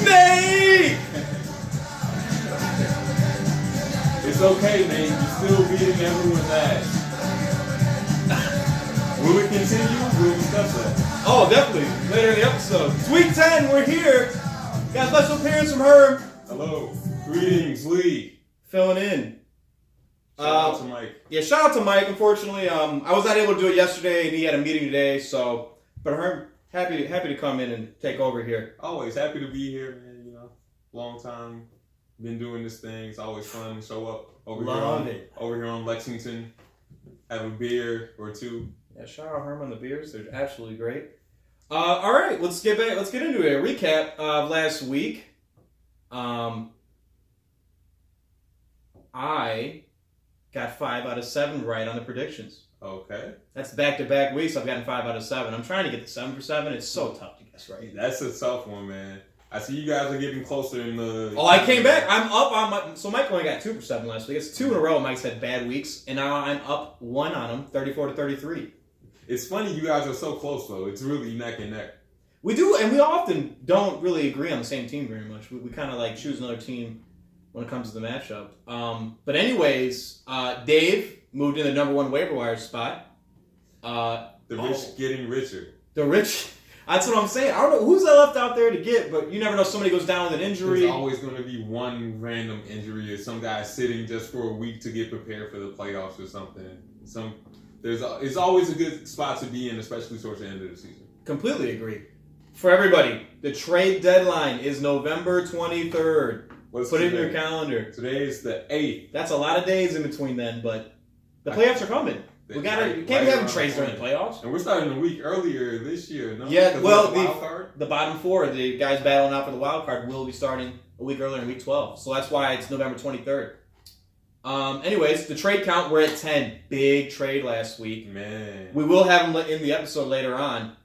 Nate! It's okay, Nate. You're still beating everyone's ass. Will it continue? We'll discuss that. Oh, definitely. Later in the episode. Week 10, we're here. Got a special appearance from Herm. Hello. Greetings, Lee. Filling in. Shout out to Mike. Yeah, shout out to Mike. Unfortunately, I was not able to do it yesterday, and he had a meeting today. So, but Herm, happy to come in and take over here. Always happy to be here, man. You know, long time. Been doing this thing. It's always fun to show up over here on Lexington. Have a beer or two. Yeah, shout out Herman the beers. They're absolutely great. All right, let's get back. Let's get into it. A recap of last week. I got 5 out of 7 right on the predictions. Okay. That's back-to-back weeks. I've gotten 5 out of 7. I'm trying to get the 7 for 7. It's so tough to guess right. That's a tough one, man. I see you guys are getting closer in the... Oh, I came back. I'm up on my... So Mike only got 2 for 7 last week. It's 2 in a row. Mike's had bad weeks. And now I'm up 1 on him, 34 to 33. It's funny you guys are so close, though. It's really neck and neck. We do, and we often don't really agree on the same team very much. We kind of like choose another team when it comes to the matchup. But anyways, Dave moved in the number 1 waiver wire spot. The rich getting richer. The rich... That's what I'm saying. I don't know who's left out there to get, but you never know. Somebody goes down with an injury. There's always going to be one random injury or some guy sitting just for a week to get prepared for the playoffs or something. It's always a good spot to be in, especially towards the end of the season. Completely agree. For everybody, the trade deadline is November 23rd. Put it in your calendar. Today is the 8th. That's a lot of days in between then, but the playoffs are coming. You can't be having trades during the playoffs. And we're starting a week earlier this year, no? Yeah, well, the bottom 4, the guys battling out for the wild card, will be starting a week earlier in week 12. So that's why it's November 23rd. Anyways, the trade count, we're at 10. Big trade last week. Man. We will have them in the episode later on.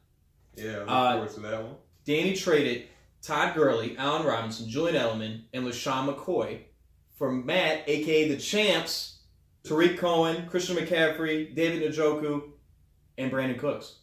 Yeah, look forward to that one. Danny traded Todd Gurley, Allen Robinson, Julian Edelman, and LaShawn McCoy for Matt, a.k.a. the Champs, Tariq Cohen, Christian McCaffrey, David Njoku, and Brandon Cooks.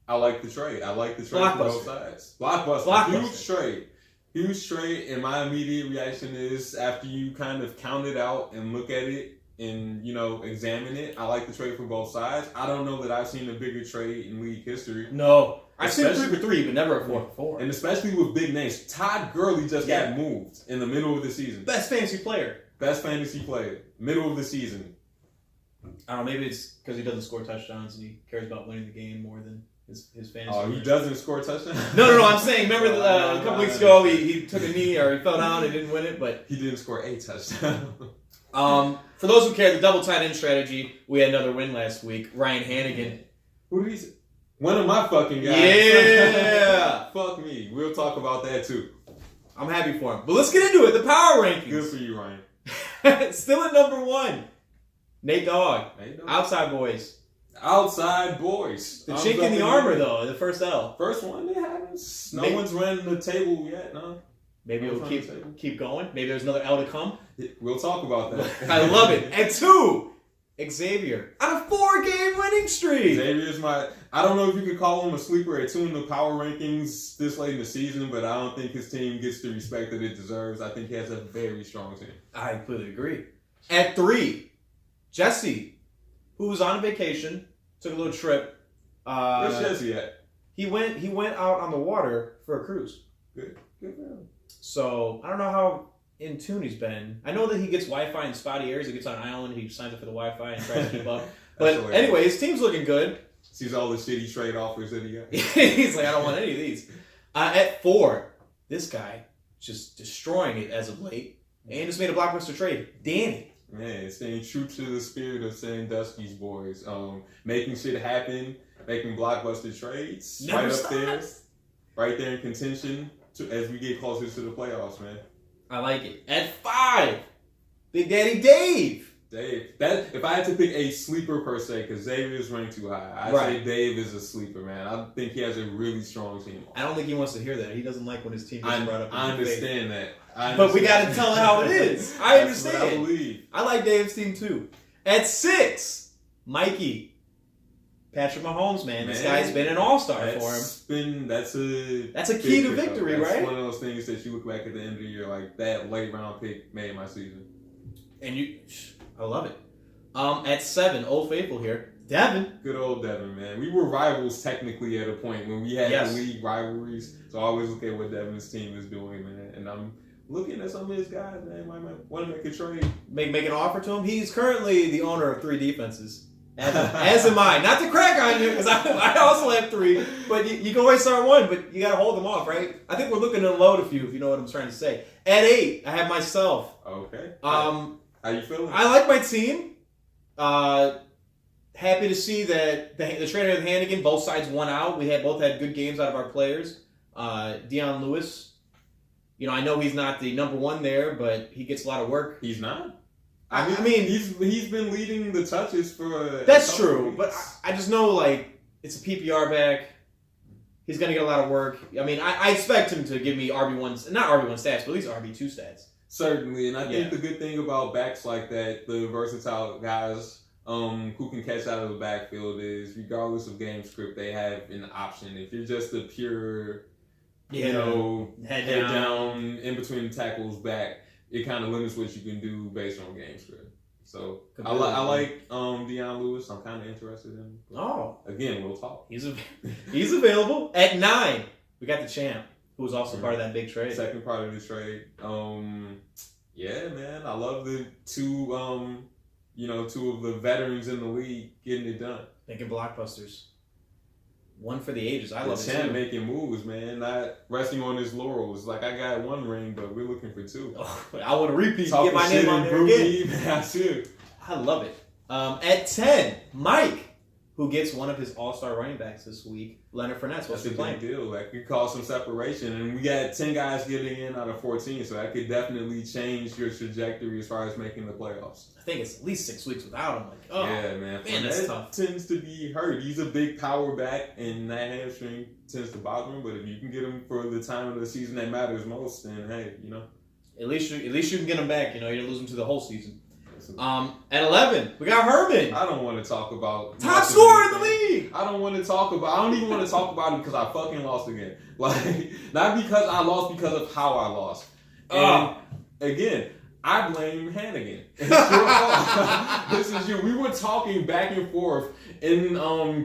I like the trade. For both sides. Blockbuster. Huge trade. And my immediate reaction is, after you kind of count it out and look at it and, examine it, I like the trade for both sides. I don't know that I've seen a bigger trade in league history. No. I've seen a 3 for 3, but never a 4 for 4. And especially with big names. Todd Gurley just got moved in the middle of the season. Best fantasy player. Middle of the season. I don't know, maybe it's because he doesn't score touchdowns and he cares about winning the game more than his fantasy. Oh, he doesn't score touchdowns? No, I'm saying, remember a couple weeks ago he took a knee or he fell down and didn't win it, but... He didn't score a touchdown. For those who care, the double tight end strategy, we had another win last week. Ryan Hannigan. Who did he say? One of my fucking guys. Yeah! Fuck me. We'll talk about that too. I'm happy for him. But let's get into it. The power rankings. Good for you, Ryan. Still at number 1. Nate Dogg. Outside Boys. The chink in the armor, though. The first L. First one they haven't. No one's ran the table yet, no. Maybe it'll keep going. Maybe there's another L to come. We'll talk about that. I love it. And 2. Xavier on a 4-game winning streak. Xavier's I don't know if you could call him a sleeper at 2 in the power rankings this late in the season, but I don't think his team gets the respect that it deserves. I think he has a very strong team. I completely agree. At 3, Jesse, who was on vacation, took a little trip. Where's Jesse at? He went out on the water for a cruise. Good for him. So I don't know how in tune he's been. I know that he gets Wi-Fi in spotty areas. He gets on an island, he signs up for the Wi-Fi and tries to keep up. But anyway, his team's looking good. Sees all the shitty trade offers that he got. He's like, I don't want any of these. At 4, this guy just destroying it as of late. And just made a blockbuster trade. Danny. Man, staying true to the spirit of Sandusky's boys. Making shit happen, making blockbuster trades. Never right stops. Up there. Right there in contention as we get closer to the playoffs, man. I like it. At 5, Big Daddy Dave. If I had to pick a sleeper per se, because Xavier's ranked too high, I'd say Dave is a sleeper, man. I think he has a really strong team. I don't think he wants to hear that. He doesn't like when his team gets brought up. I understand that. But we got to tell it how it is. I understand. What I believe. I like Dave's team too. At 6, Mikey. Patrick Mahomes, man. This guy's been an all-star for him. That's a key to victory, right? That's one of those things that you look back at the end of the year, like that late round pick made my season. And I love it. At 7, Old Faithful here, Devin. Good old Devin, man. We were rivals technically at a point when we had the league rivalries. So I always look at what Devin's team is doing, man. And I'm looking at some of his guys, man. Might want to make a trade. Make an offer to him. He's currently the owner of 3 defenses. As am I. Not to crack on you, because I also have 3. But you can always start one, but you got to hold them off, right? I think we're looking to load a few, if you know what I'm trying to say. At 8, I have myself. Okay. How you feeling? I like my team. Happy to see that the trainer of Hannigan, both sides won out. We both had good games out of our players. Deion Lewis, I know he's not the number 1 there, but he gets a lot of work. He's not? I mean, he's been leading the touches for. That's true, weeks. But I just know it's a PPR back. He's gonna get a lot of work. I mean, I expect him to give me RB1, not RB1 stats, but at least RB2 stats. Certainly, and I think the good thing about backs like that, the versatile guys who can catch out of the backfield, is regardless of game script, they have an option. If you're just a pure, head down in between the tackles back, it kind of limits what you can do based on game script. So I like Deion Lewis. I'm kind of interested in him. Oh, again, we'll talk. He's available. At 9, we got the champ, who was also part of that big trade. Second part of the trade. Yeah, man, I love the 2 2 of the veterans in the league getting it done. Making blockbusters. One for the ages. I love it. The champ making moves, man. Not resting on his laurels. Like, I got 1 ring, but we're looking for 2. Oh, I want to repeat. Get my name on there again. That's it. I love it. At 10, Mike, who gets one of his all-star running backs this week. Leonard Fournette. That's a big deal. That could cause some separation. And we got 10 guys getting in out of 14, so that could definitely change your trajectory as far as making the playoffs. I think it's at least 6 weeks without him. Yeah, man. That's tough. Tends to be hurt. He's a big power back, and that hamstring tends to bother him. But if you can get him for the time of the season that matters most, then hey, At least you can get him back. You don't lose him to the whole season. At 11, we got Herman. I don't want to talk about top scorer in the league. I don't even want to talk about him because I fucking lost again. Not because I lost, because of how I lost. And again, I blame Hannigan. It's your fault. This is you. We were talking back and forth in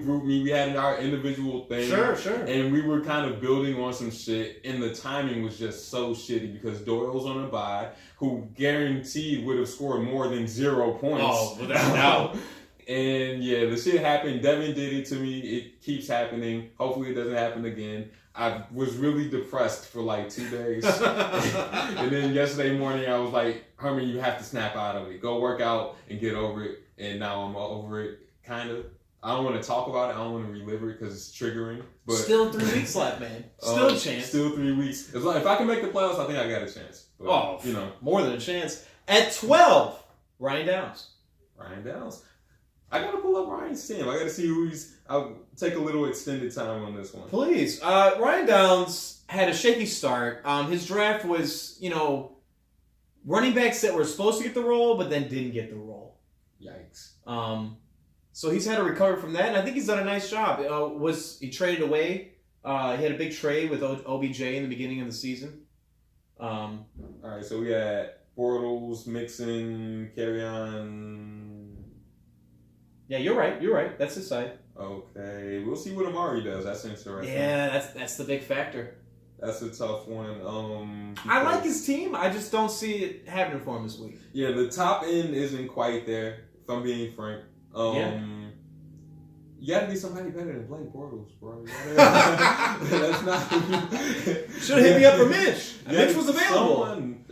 group me. We had our individual thing. Sure. And we were kind of building on some shit, and the timing was just so shitty because Doyle's on a bye, who guaranteed would have scored more than 0 points. Oh, without doubt. And yeah, the shit happened. Devin did it to me. It keeps happening. Hopefully it doesn't happen again. I was really depressed for 2 days. And then yesterday morning I was like, Herman, you have to snap out of it. Go work out and get over it. And now I'm over it, kind of. I don't want to talk about it. I don't want to relive it because it's triggering. But still 3 weeks left, man. Still a chance. Still 3 weeks. If I can make the playoffs, I think I got a chance. But, more than a chance. At 12, Ryan Downs. I gotta pull up Ryan's team. I gotta see who he's. I'll take a little extended time on this one. Please. Ryan Downs had a shaky start. His draft was, running backs that were supposed to get the role, but then didn't get the role. Yikes. So he's had to recover from that, and I think he's done a nice job. He traded away? He had a big trade with OBJ in the beginning of the season. All right, so we had Bortles, Mixon, Carry-On. Yeah, you're right. That's his side. Okay, we'll see what Amari does. That's interesting. Yeah, that's the big factor. That's a tough one. I like his team. I just don't see it happening for him this week. Yeah, the top end isn't quite there, if I'm being frank. You gotta be somebody better than Blake Bortles, bro. That's not. Should have hit me up for Mitch. Mitch was available. Someone,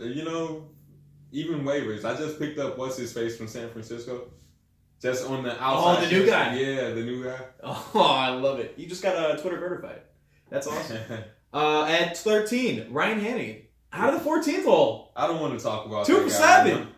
even waivers. I just picked up what's his face from San Francisco. Just on the outside. Oh, the new guy. Yeah, the new guy. Oh, I love it. You just got Twitter verified. That's awesome. At 13, Ryan Hannigan. Out of the 14th hole. I don't want to talk about 2 for 7.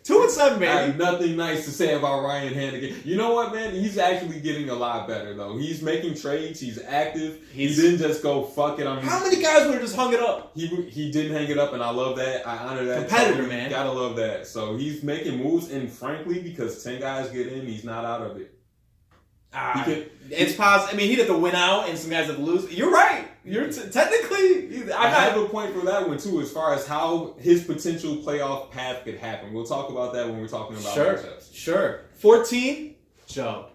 2 and 7, baby. I have nothing nice to say about Ryan Hannigan. You know what, man? He's actually getting a lot better, though. He's making trades. He's active. He didn't just go, fuck it. How many guys would have just hung it up? He didn't hang it up, and I love that. I honor that. Competitor, man. Gotta love that. So he's making moves, and frankly, because 10 guys get in, he's not out of it. It's possible. I mean, he'd have to win out, and some guys have to lose. You're right. You're technically. I have a point for that one too, as far as how his potential playoff path could happen. We'll talk about that when we're talking about matchups. Sure. 14, Joe.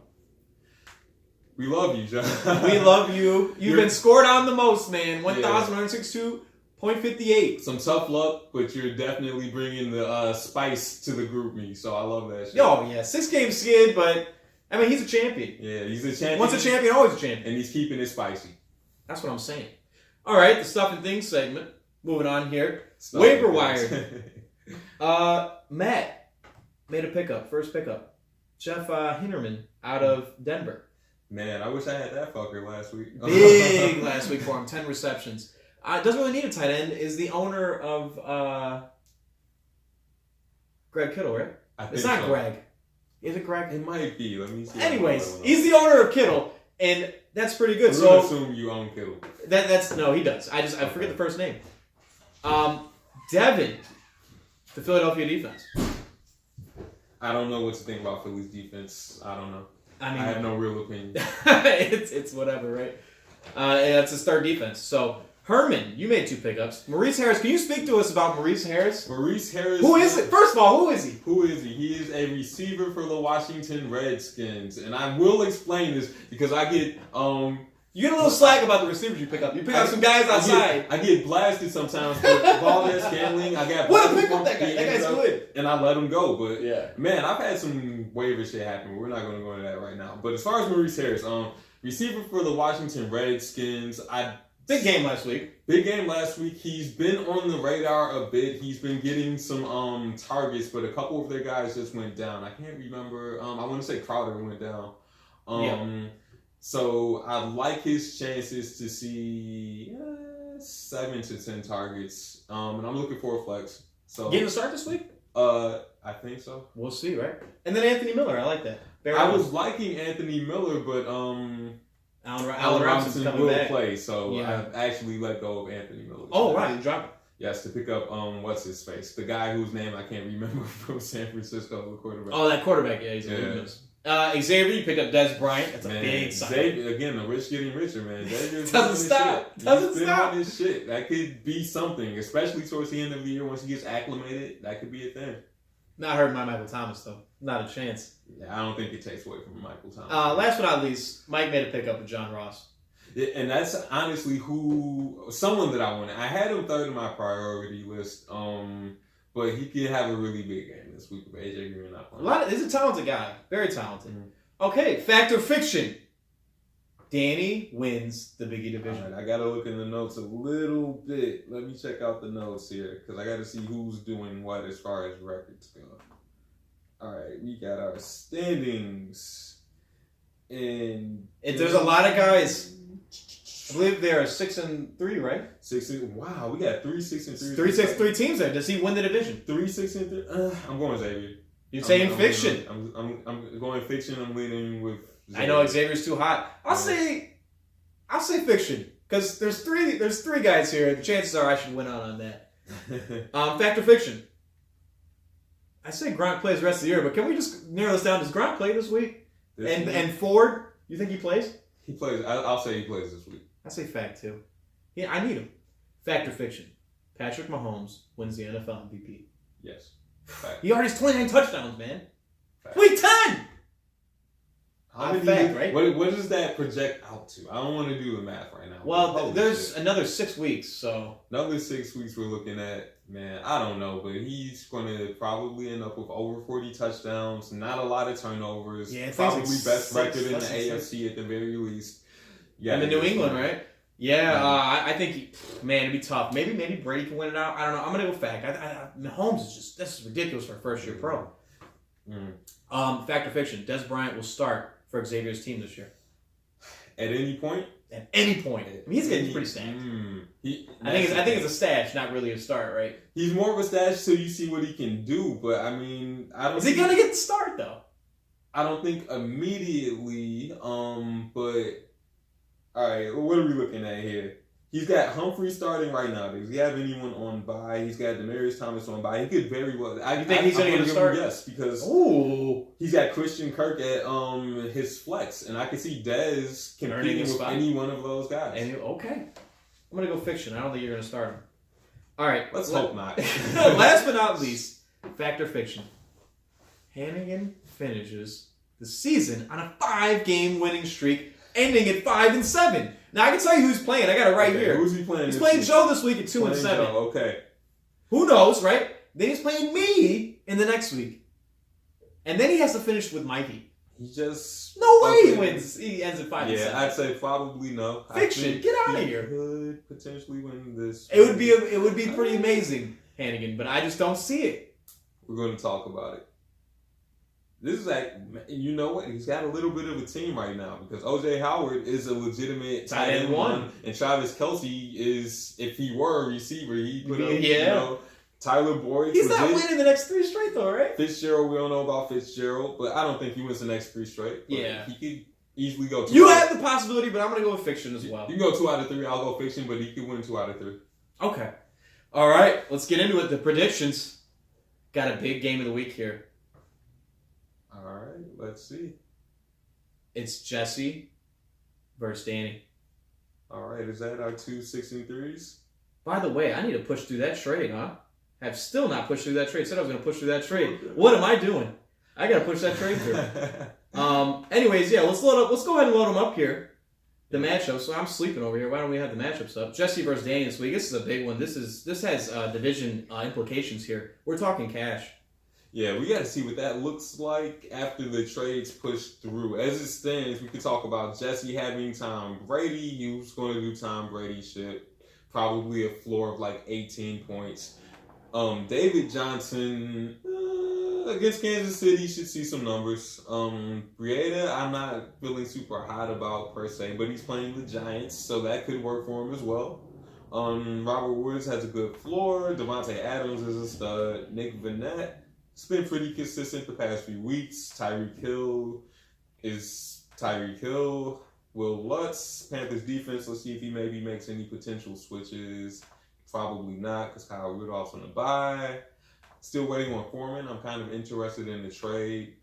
We love you, Joe. We love you. You've been scored on the most, man. 1,162.58. Some tough luck, but you're definitely bringing the spice to the group me. So I love that shit. Oh yeah, 6-game skid, but I mean he's a champion. Yeah, he's a champion. Once a champion, always a champion. And he's keeping it spicy. That's what I'm saying. All right, the stuff and things segment. Moving on here. Waiver wire. Matt made a pickup. First pickup. Jeff HERMAN out of Denver. Man, I wish I had that fucker last week. Big last week for him. 10 receptions. Doesn't really need a tight end. Is the owner of Greg Kittle, right? It's not so. Greg. Is it Greg? It might be. Let me see. Anyways, he's the owner of Kittle, and that's pretty good. We're gonna assume you own Kittle. That's no, he does. I forget the first name. Devin, the Philadelphia defense. I don't know what to think about Philly's defense. I don't know. I mean, I have no real opinion. it's whatever, right? It's a star defense. So Herman, you made 2 pickups. Maurice Harris, can you speak to us about Maurice Harris? Maurice Harris. Who is it? First of all, who is he? Who is he? He is a receiver for the Washington Redskins, and I will explain this because I get you get a little slack about the receivers you pick up. You pick up some guys outside. I get blasted sometimes for Valdez Scantling. I got what pick up that guy? That guy's good. And I let him go. But yeah, man, I've had some waiver shit happen. We're not going to go into that right now. But as far as Maurice Harris, receiver for the Washington Redskins, big game last week. Big game last week. He's been on the radar a bit. He's been getting some targets, but a couple of their guys just went down. I can't remember. I want to say Crowder went down. So I like his chances to see 7 to 10 targets. And I'm looking for a flex. So getting a start this week? I think so. We'll see, right? And then Anthony Miller. I like that. I was liking Anthony Miller, but Allen Robinson's will back. Play, so yeah. I actually let go of Anthony Miller. Oh, right, you dropped him. Yes, to pick up what's his face, the guy whose name I can't remember from San Francisco, the quarterback. Oh, that quarterback, yeah, he's Xavier, you picked up Des Bryant. That's a big sign. Xavier, again, the rich getting richer, man. Doesn't stop. Doesn't stop. His shit. That could be something, especially towards the end of the year once he gets acclimated. That could be a thing. Not hurting my Michael Thomas though. Not a chance. Yeah, I don't think it takes away from Michael Thomas. Last but not least, Mike made a pickup with John Ross. Yeah, and that's honestly someone that I wanted. I had him third in my priority list. But he could have a really big game this week with AJ Green not playing. He's a talented guy. Very talented. Mm-hmm. Okay, fact or fiction? Danny wins the Big E division. All right, I got to look in the notes a little bit. Let me check out the notes here because I got to see who's doing what as far as records go. All right, we got our standings. And there's a lot of guys. I believe they are 6-3, right? 6-3. Wow, we got 3-6-3. 3-6-3 teams there. Does he win the division? 3-6-3. I'm going Xavier. You're saying fiction. I'm going fiction. I'm leaning with Xavier. I know Xavier's too hot. I'll say fiction because there's three guys here. The chances are I should win out on that. Fact or fiction? I say Gronk plays the rest of the year, but can we just narrow this down? Does Gronk play this week? And Ford, you think he plays? He plays. I'll say he plays this week. I say fact too. Yeah, I need him. Fact or fiction? Patrick Mahomes wins the NFL MVP. Yes. Fact. He already has 29 touchdowns, man. Fact. Week 10! Fact, right? What does that project out to? I don't want to do the math right now. Well, there's another 6 weeks, so... Another 6 weeks we're looking at, man, I don't know, but he's going to probably end up with over 40 touchdowns, not a lot of turnovers, probably best record in the AFC at the very least. Yeah, and the New England, right? Yeah, I think, it'd be tough. Maybe Brady can win it out. I don't know. I'm going to go fact. Mahomes is this is ridiculous for a first-year pro. Fact or fiction? Des Bryant will start for Xavier's team this year. At any point? At any point. I mean, he's getting pretty stacked. I think it's a stash, not really a start, right? He's more of a stash till you see what he can do, but I mean, I don't. Is he gonna get the start though? I don't think immediately. But all right, what are we looking at here? He's got Humphrey starting right now. Does he have anyone on bye? He's got Demaryius Thomas on bye. He could very well. You think he's going to get a start? Yes, because Ooh, he's got Christian Kirk at his flex, and I can see Dez competing with any one of those guys. Okay, I'm going to go fiction. I don't think you're going to start him. All right, let's hope not. Last but not least, fact or fiction. Hannigan finishes the season on a 5-game winning streak, ending at 5-7. Now I can tell you who's playing. I got it right here. Who's he playing? He's playing Joe this week at 2-7. Joe, okay. Who knows, right? Then he's playing me in the next week, and then he has to finish with Mikey. He just no way he wins. He ends at 5-7. Yeah, I'd say probably no. Fiction. Get out of here. Could potentially win this. It would be pretty amazing, Hannigan, but I just don't see it. We're going to talk about it. This is like, you know what? He's got a little bit of a team right now because O.J. Howard is a legitimate tight end one, and Travis Kelce is, if he were a receiver, he'd put up, Tyler Boyd. He's not winning the next 3 straight though, right? Fitzgerald, we don't know about Fitzgerald, but I don't think he wins the next 3 straight. Yeah. He could easily go 2 You have the possibility, but I'm going to go with fiction as well. You can go 2 out of 3. I'll go fiction, but he could win 2 out of 3. Okay. All right. Let's get into it. The predictions. Got a big game of the week here. All right. Let's see. It's Jesse versus Danny. All right. Is that our 2 6-3s? By the way, I need to push through that trade, huh? I've still not pushed through that trade. Said I was going to push through that trade. What am I doing? I got to push that trade through. Anyways, yeah, let's go ahead and load them up here. The matchups. So I'm sleeping over here. Why don't we have the matchups up? Jesse versus Danny this week. This is a big one. This has division implications here. We're talking cash. Yeah, we got to see what that looks like after the trades push through. As it stands, we could talk about Jesse having Tom Brady. He was going to do Tom Brady shit. Probably a floor of like 18 points. David Johnson against Kansas City should see some numbers. Breida, I'm not feeling super hot about per se, but he's playing the Giants, so that could work for him as well. Robert Woods has a good floor. Devontae Adams is a stud. Nick Vannett has been pretty consistent the past few weeks. Tyreek Hill. Will Lutz, Panthers defense. Let's see if he maybe makes any potential switches. Probably not, because Kyle Rudolph's on the bye. Still waiting on Foreman. I'm kind of interested in the trade.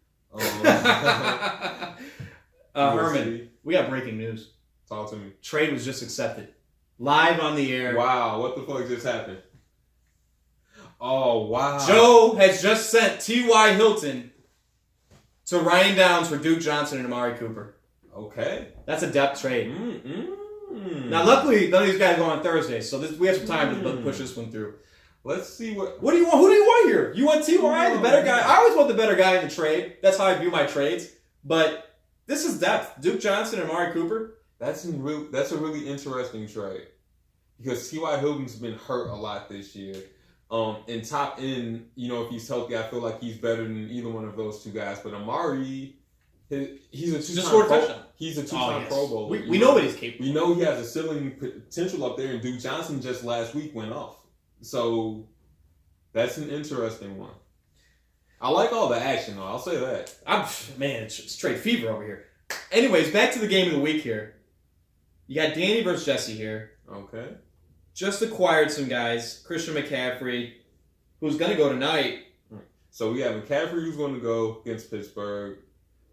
Herman, we got breaking news. Talk to me. Trade was just accepted. Live on the air. Wow, what the fuck just happened? Oh, wow. Joe has just sent T.Y. Hilton to Ryan Downs for Duke Johnson and Amari Cooper. Okay. That's a depth trade. Now, luckily, none of these guys go on Thursday, so we have some time to push this one through. Let's see what... What do you want? Who do you want here? You want T.Y., the better guy? I always want the better guy in the trade. That's how I view my trades. But this is depth. Duke Johnson and Amari Cooper. That's a really interesting trade. Because T.Y. Hilton's been hurt a lot this year. And top end, if he's healthy, I feel like he's better than either one of those 2 guys. But Amari... He's a two-time Pro Bowler. We know what he's capable of. We know he has a ceiling potential up there, and Duke Johnson just last week went off. So that's an interesting one. I like all the action, though. I'll say that. It's trade fever over here. Anyways, back to the game of the week here. You got Danny versus Jesse here. Okay. Just acquired some guys. Christian McCaffrey, who's going to go tonight. So we have McCaffrey who's going to go against Pittsburgh.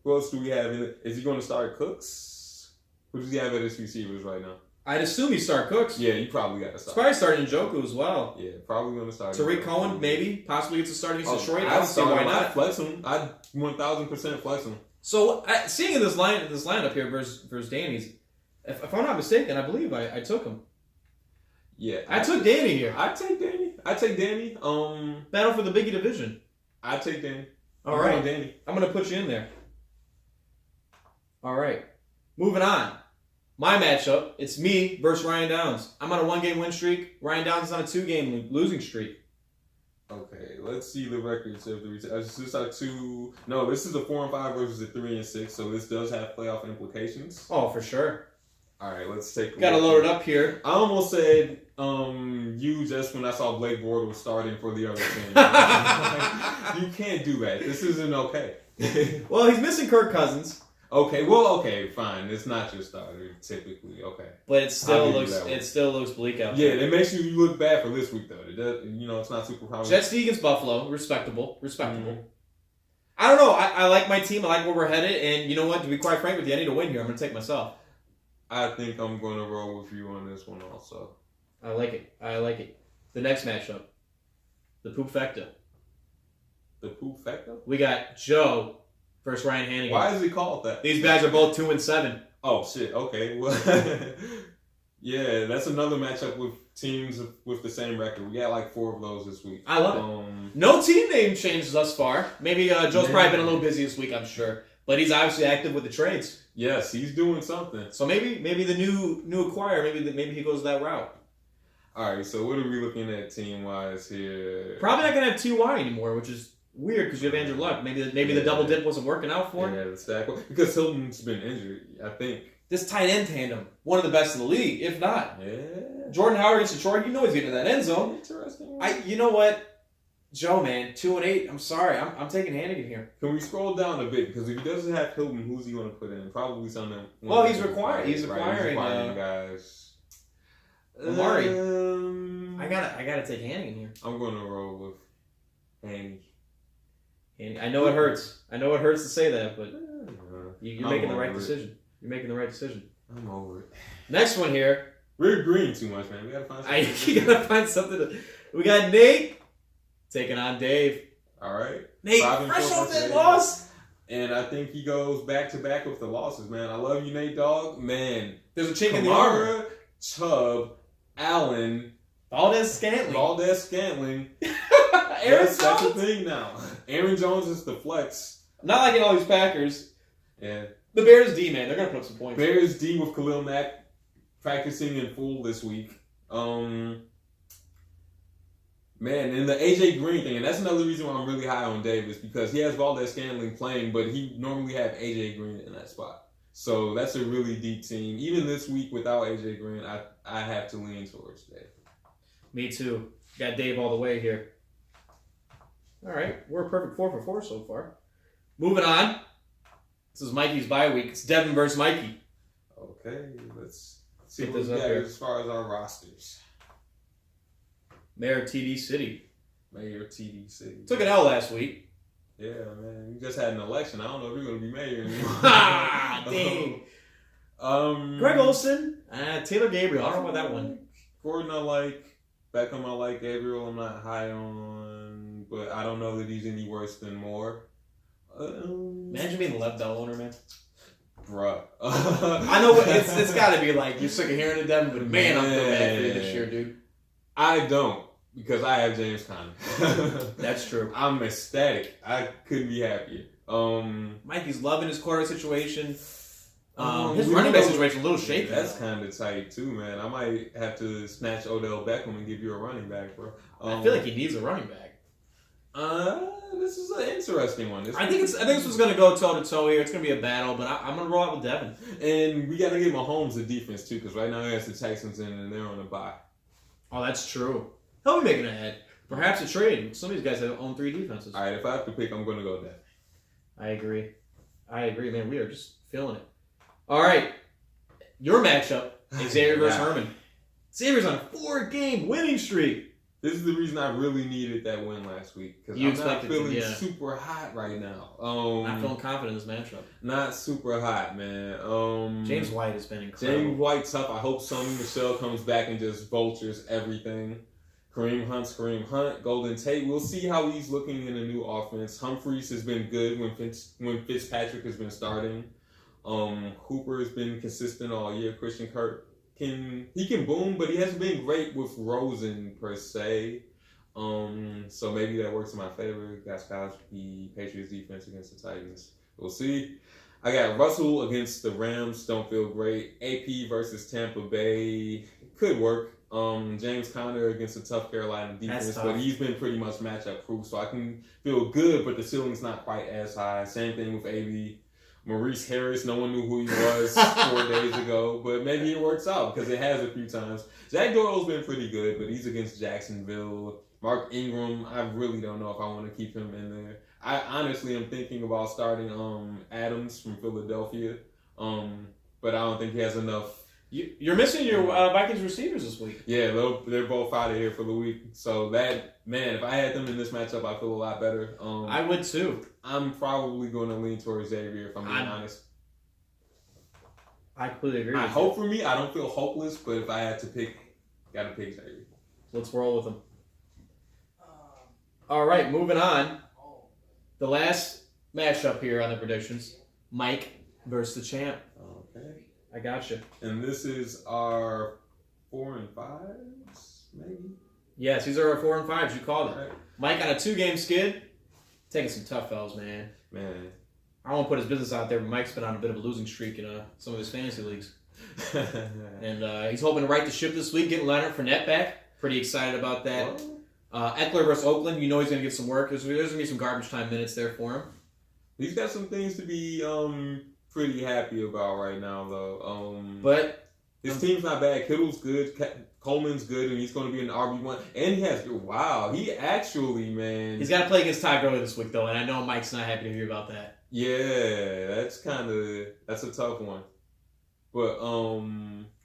Who else do we have in it? Is he going to start Cooks? Who does he have at his receivers right now? I'd assume he start Cooks. Yeah, you probably got to start. He's probably starting Njoku as well. Yeah, probably going to start. Tariq Cohen, maybe. Possibly gets a start against Detroit. I don't see why not. I'd flex him. I'd 1,000% flex him. So, seeing in this lineup here versus Danny's, if I'm not mistaken, I believe I took him. Yeah. I took Danny here. I'd take Danny. Battle for the Biggie division. I'd take Danny. All right. Danny. I'm going to put you in there. All right. Moving on. My matchup, it's me versus Ryan Downs. I'm on a 1-game win streak. Ryan Downs is on a 2-game losing streak. Okay, let's see the records of the this is our 2. No, this is a 4-5 versus a 3-6, so this does have playoff implications. Oh, for sure. All right, let's take. Got to load it up here. I almost said you just when I saw Blake Bortles starting for the other team. You can't do that. This isn't okay. Well, he's missing Kirk Cousins. Okay, fine. It's not your starter typically. Okay, but it still looks bleak out there. there. Yeah, it makes you look bad for this week though. It does, it's not super promising. Jets against Buffalo, respectable. Mm-hmm. I don't know. I like my team. I like where we're headed, and you know what? To be quite frank with you, I need to win here. I'm going to take myself. I think I'm going to roll with you on this one also. I like it. The next matchup, the Poop Fecta. The Poop Fecta? We got Joe versus Ryan Hannigan. Why is he called that? These guys are both 2-7. Oh shit. Okay. Well, yeah, that's another matchup with teams with the same record. We got like 4 of those this week. I love it. No team name changes thus far. Maybe Joe's probably been a little busy this week, I'm sure. But he's obviously active with the trades. Yes, he's doing something. So maybe the new acquirer, maybe he goes that route. All right, so what are we looking at team-wise here? Probably not going to have T.Y. anymore, which is weird because you have Andrew Luck. Maybe the double dip wasn't working out for him. Yeah, the stack. Because Hilton's been injured, I think. This tight end tandem, one of the best in the league, if not. Yeah. Jordan Howard against Detroit, he's getting to that end zone. Interesting. You know what? Joe, man, 2-8. I'm sorry. I'm taking Hannigan here. Can we scroll down a bit? Because if he doesn't have Hilton, who's he going to put in? Probably something. Well, he's acquiring guys. Amari. I gotta take Hannigan here. I'm going to roll with Hanny. I know it hurts. I know it hurts to say that, but you're making the right decision. You're making the right decision. I'm over it. Next one here. We're agreeing too much, man. We gotta find something. You gotta find something. We got Nate taking on Dave. All right. Nate, fresh off that loss. And I think he goes back to back with the losses, man. I love you, Nate Dogg. Man, there's a chink in the armor. Chubb, Allen, Valdez-Scantling. Aaron Jones. That's the thing now. Aaron Jones is the flex. Not like in all these Packers. Yeah. The Bears D, man, they're gonna put up some points. Bears D with Khalil Mack practicing in full this week. Man, and the AJ Green thing, and that's another reason why I'm really high on Davis, because he has Valdez-Scantling playing, but he normally have AJ Green in that spot. So that's a really deep team. Even this week without AJ Green, I have to lean towards Dave. Me too. Got Dave all the way here. All right, we're a perfect 4 for 4 so far. Moving on. This is Mikey's bye week. It's Devin versus Mikey. Okay, let's see what we got as far as our rosters. Mayor TD City. Took an L last week. Yeah, man. You just had an election. I don't know if you're going to be mayor anymore. Dang. Greg Olson. Taylor Gabriel. I don't know about that one. Gordon I like. Beckham I like. Gabriel I'm not high on. But I don't know that he's any worse than Moore. Imagine being the left bell owner, man. Bruh. I know it's got to be like you're sick of hearing it, Devin, but man, I'm so bad for you this year, dude. I don't, because I have James Conner. That's true. I'm ecstatic. I couldn't be happier. Mikey's loving his quarterback situation. His running back situation a little shaky. That's kind of tight too, man. I might have to snatch Odell Beckham and give you a running back, bro. I feel like he needs a running back. This is an interesting one. I think this was gonna go toe to toe here. It's gonna be a battle, but I'm gonna roll out with Devin. And we gotta give Mahomes a defense too, because right now he has the Texans in and they're on a bye. Oh, that's true. He'll be making a head. Perhaps a trade. Some of these guys have own 3 defenses. All right, if I have to pick, I'm gonna go Devin. I agree, man. We are just feeling it. All right, your matchup: Xavier versus Herman. Xavier's on a 4-game winning streak. This is the reason I really needed that win last week, because I'm not feeling super hot right now. Not feeling confident in this matchup. Not super hot, man. James White has been incredible. James White's tough. I hope Sonny Michel comes back and just vultures everything. Kareem Hunt, Golden Tate. We'll see how he's looking in a new offense. Humphreys has been good when Fitzpatrick has been starting. Hooper has been consistent all year. Christian Kirk can boom, but he hasn't been great with Rosen per se. So maybe that works in my favor. Gostkowski, Patriots defense against the Titans. We'll see. I got Russell against the Rams. Don't feel great. AP versus Tampa Bay. Could work. James Conner against a tough Carolina defense, but he's been pretty much matchup proof, so I can feel good, but the ceiling's not quite as high. Same thing with AB. Maurice Harris, no one knew who he was 4 days ago, but maybe it works out because it has a few times. Zach Doyle's been pretty good, but he's against Jacksonville. Mark Ingram, I really don't know if I want to keep him in there. I honestly am thinking about starting Adams from Philadelphia, but I don't think he has enough. You're missing your Vikings receivers this week. Yeah, they're both out of here for the week. So if I had them in this matchup, I feel a lot better. I would too. I'm probably going to lean towards Xavier if I'm being honest. I completely agree. I hope for me, I don't feel hopeless, but if I had to pick, gotta pick Xavier. Let's roll with him. All right, moving on. The last matchup here on the predictions: Mike versus the champ. Okay. I got you. And this is our 4 and 5s, maybe? Yes, these are our 4 and 5s. You called it. Right. Mike on a 2-game skid. Taking some tough L's, man. I don't want to put his business out there, but Mike's been on a bit of a losing streak in some of his fantasy leagues. And he's hoping to right the ship this week, getting Leonard Fournette back. Pretty excited about that. Eckler versus Oakland. You know he's going to get some work. There's going to be some garbage time minutes there for him. He's got some things to be pretty happy about right now, though. But his team's not bad. Kittle's good. Coleman's good, and he's going to be an RB1. And he actually, man. He's got to play against Todd Gurley this week, though, and I know Mike's not happy to hear about that. Yeah, that's a tough one. But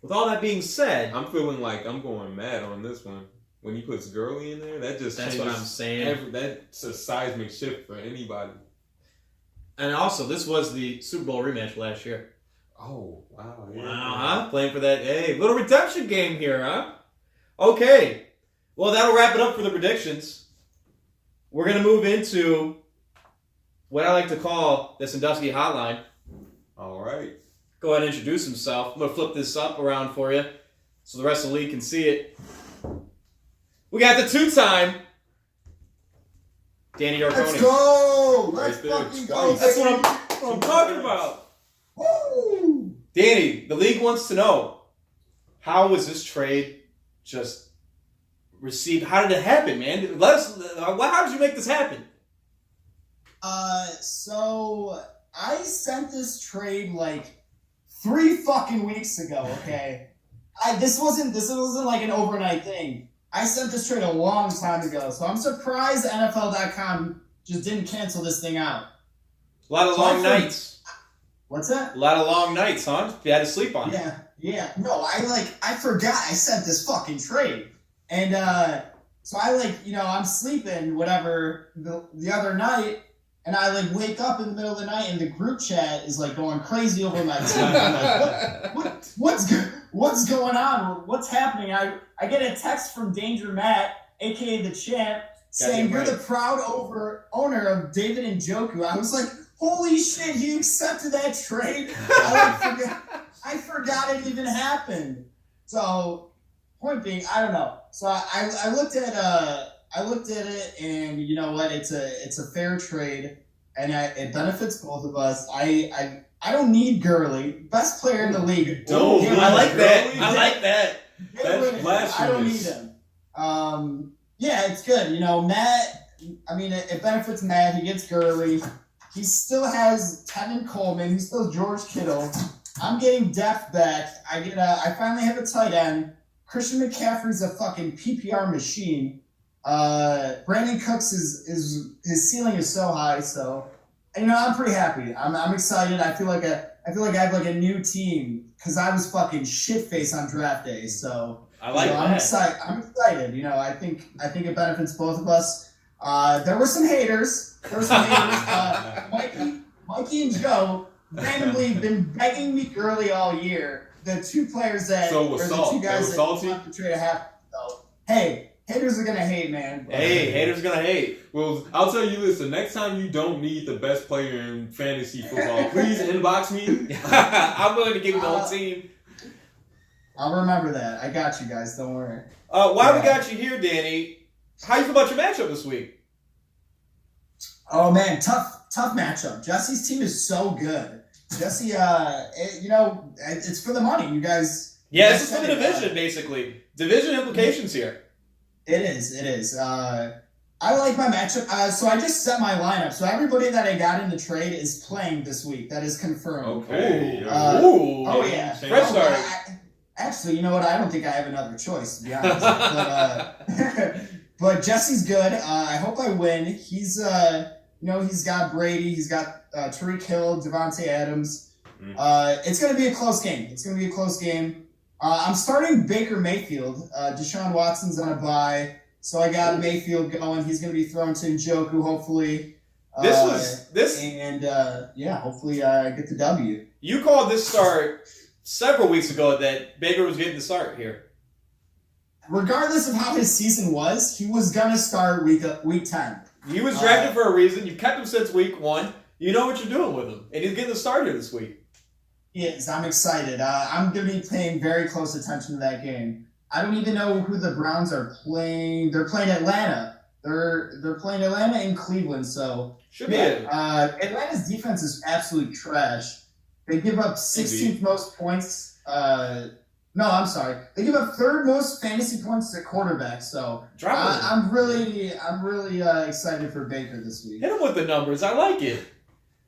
with all that being said, I'm feeling like I'm going mad on this one. When he puts Gurley in there, that's what I'm saying. That's a seismic shift for anybody. And also, this was the Super Bowl rematch last year. Oh, wow. Yeah. Wow, huh? Playing for that, little redemption game here, huh? Okay. Well, that'll wrap it up for the predictions. We're going to move into what I like to call the Sandusky Hotline. All right. Go ahead and introduce himself. I'm going to flip this up around for you so the rest of the league can see it. We got the 2-time Danny Yorkoni. Let's go! Right Let's there, fucking go! That's what I'm talking about. Woo! Danny, the league wants to know, how was this trade just received? How did it happen, man? Let us. How did you make this happen? So I sent this trade like 3 fucking weeks ago. Okay, this wasn't like an overnight thing. I sent this trade a long time ago, so I'm surprised NFL.com just didn't cancel this thing out. A lot of long nights. What's that? A lot of long nights, huh? You had to sleep on it. Yeah. No, I forgot I sent this fucking trade. And so I'm sleeping, whatever, the other night, and I wake up in the middle of the night and the group chat is going crazy over my team. I'm like, what's going on? What's happening? I get a text from Danger Matt, aka the champ, saying you're the proud owner of David Njoku. I was like, holy shit, he accepted that trade. I forgot it even happened. So, point being, I don't know. So I looked at it, and you know what? It's a fair trade, and it benefits both of us. I don't need Gurley, best player in the league. I like that. That's blasphemous. I don't need him. Yeah, it's good. Matt. I mean, it benefits Matt. He gets Gurley. He still has Tevin Coleman. He still has George Kittle. I'm getting depth back. I finally have a tight end. Christian McCaffrey's a fucking PPR machine. Brandon Cooks is his ceiling is so high. So, I'm pretty happy. I'm excited. I feel like I have a new team because I was fucking shit face on draft day. So I like that. I'm excited. I think it benefits both of us. There were some haters. Mikey and Joe randomly been begging me early all year. The 2 players that the 2 guys that want to trade a half. So, hey, haters are gonna hate, man. Hey, haters gonna hate. Well, I'll tell you this: the next time you don't need the best player in fantasy football, please inbox me. I'm willing to give you the whole team. I'll remember that. I got you guys. Don't worry. While we got you here, Danny, how you feel about your matchup this week? Oh man, tough matchup. Jesse's team is so good. Jesse, it's for the money, you guys. Yeah, this is for the division, basically. Division implications here. It is. I like my matchup. So I just set my lineup. So everybody that I got in the trade is playing this week. That is confirmed. Okay. Oh yeah. Fresh start. Actually, you know what? I don't think I have another choice, to be honest. But Jesse's good. I hope I win. He's he's got Brady, he's got Tariq Hill, Devontae Adams. It's going to be a close game. I'm starting Baker Mayfield. Deshaun Watson's on a bye, so I got Mayfield going. He's going to be thrown to Njoku, hopefully. Hopefully I get the W. You called this start several weeks ago that Baker was getting the start here. Regardless of how his season was, he was going to start week 10. He was drafted for a reason. You've kept him since week 1. You know what you're doing with him. And he's getting the start here this week. Yes, I'm excited. I'm going to be paying very close attention to that game. I don't even know who the Browns are playing. They're playing Atlanta. They're playing Atlanta in Cleveland, so Atlanta's defense is absolute trash. They give up 16th most points. They give up 3rd most fantasy points to quarterback. So I'm really excited for Baker this week. Hit him with the numbers. I like it,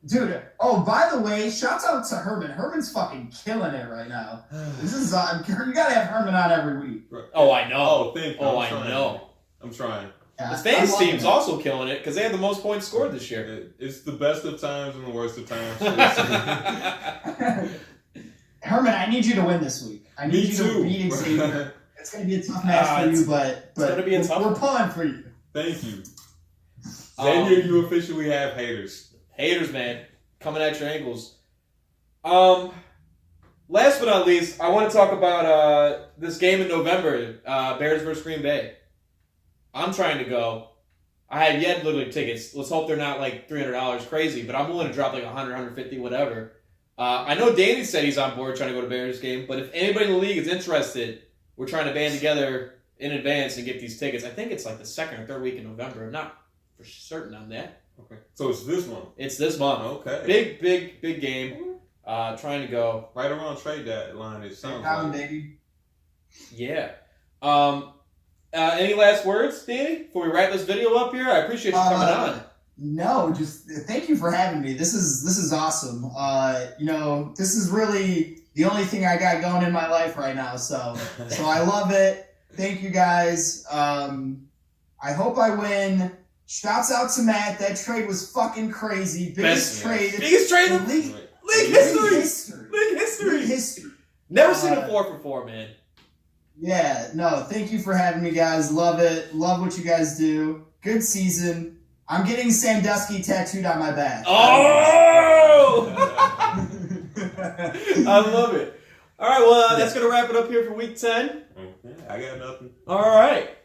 dude. Oh, by the way, shouts out to Herman. Herman's fucking killing it right now. This is you gotta have Herman on every week. Oh, I know. Oh, thank you. I know. I'm trying. The fantasy team's also killing it because they have the most points scored this year. It's the best of times and the worst of times. Herman, I need you to win this week. I need you to beat Xavier. It's going to be a tough match for you, but we're pulling for you. Thank you. Xavier, you officially have haters. Haters, man. Coming at your ankles. Last but not least, I want to talk about this game in November, Bears versus Green Bay. I'm trying to go. I have yet literally tickets. Let's hope they're not like $300 crazy, but I'm willing to drop like 100, 150, whatever. I know Danny said he's on board trying to go to Bears game, but if anybody in the league is interested, we're trying to band together in advance and get these tickets. I think it's like the 2nd or 3rd week in November. I'm not for certain on that. Okay. So it's this month? It's this month. Okay. Big game. Trying to go. Right around trade deadline, it sounds like. Baby. Yeah. Any last words, Danny, before we wrap this video up here? I appreciate you coming on. No, just thank you for having me. This is awesome. This is really the only thing I got going in my life right now. So I love it. Thank you guys. I hope I win. Shouts out to Matt. That trade was fucking crazy. Biggest trade in league history. Never seen a 4-for-4, man. Yeah, no, thank you for having me, guys. Love it. Love what you guys do. Good season. I'm getting Sandusky tattooed on my back. Oh! I love it. All right, well, that's going to wrap it up here for week 10. Okay, I got nothing. All right.